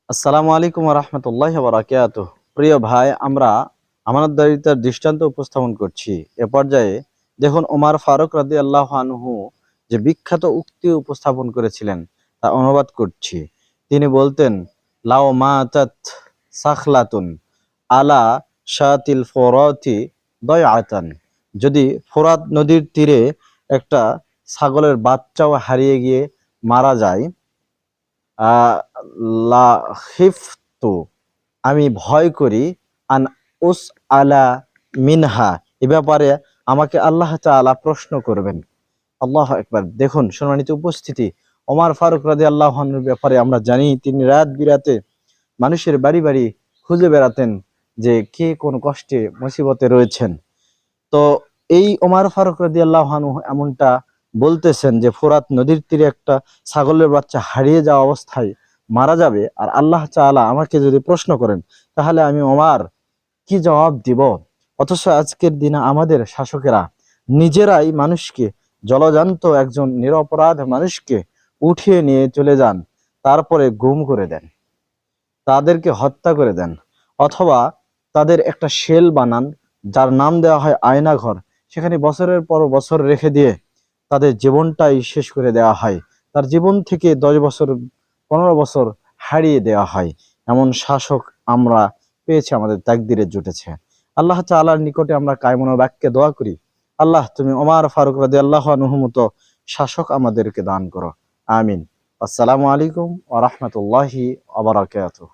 আসসালামু আলাইকুম ওয়া রাহমাতুল্লাহি ওয়া বারাকাতুহু। প্রিয় ভাই, আমরা আমানতদারিতার দৃষ্টান্ত উপস্থাপন করছি। এ পর্যায়ে দেখুন, ওমর ফারুক রাদিয়াল্লাহু আনহু যে বিখ্যাত উক্তি উপস্থাপন করেছিলেন তা অনুবাদ করছি। তিনি বলতেন, লাও মাতাত সাখলাতুন আলা শাতিল ফুরাতি দয়আতান। যদি ফোরাত নদীর তীরে একটা ছাগলের বাচ্চাও হারিয়ে গিয়ে মারা যায়, আহ লা খিফতু, আমি ভয় করি, আন উস আলা মিনহা, এ ব্যাপারে আমাকে আল্লাহ তাআলা প্রশ্ন করবেন। আল্লাহ একবার দেখুন সম্মানিত উপস্থিতি, ওমর ফারুক রাদিয়াল্লাহু আনহুর ব্যাপারে আমরা জানি তিনি রাত বিরাতে মানুষের বাড়ি বাড়ি খুঁজে বেড়াতেন যে কে কোন কষ্টে মুসিবতে রয়েছেন। তো এই ওমর ফারুক রাদিয়াল্লাহু আনহু এমনটা বলতেছেন যে ফোরাত নদীর তীরে একটা ছাগলের বাচ্চা হারিয়ে যাওয়া অবস্থায় মারা যাবে, আর আল্লাহ তাআলা আমাকে যদি প্রশ্ন করেন তাহলে আমি ওমর কি জবাব দিব? অথচ আজকের দিনে আমাদের শাসকেরা নিজেরাই মানুষকে, জলজান্ত একজন নিরপরাধ মানুষকে উঠিয়ে নিয়ে চলে যান, তারপরে গুম করে দেন, তাদেরকে হত্যা করে দেন, অথবা তাদের একটা শেল বানান যার নাম দেওয়া হয় আয়নাঘর, সেখানে বছরের পর বছর রেখে দিয়ে তাদের জীবনটাই শেষ করে দেওয়া হয়, তার জীবন থেকে 10 বছর 15 বছর হারিয়ে দেওয়া হয়। এমন শাসক আমরা পেয়েছি, আমাদের তাকদিরে জুটেছে। আল্লাহ তাআলার নিকটে আমরা কায়মন বাক্যে দোয়া করি, আল্লাহ তুমি ওমর ফারুক রাদিয়াল্লাহু আনহু মতো শাসক আমাদেরকে দান করো। আমিন। আসসালামু আলাইকুম ওয়া রাহমাতুল্লাহি ওয়া বারাকাতুহু।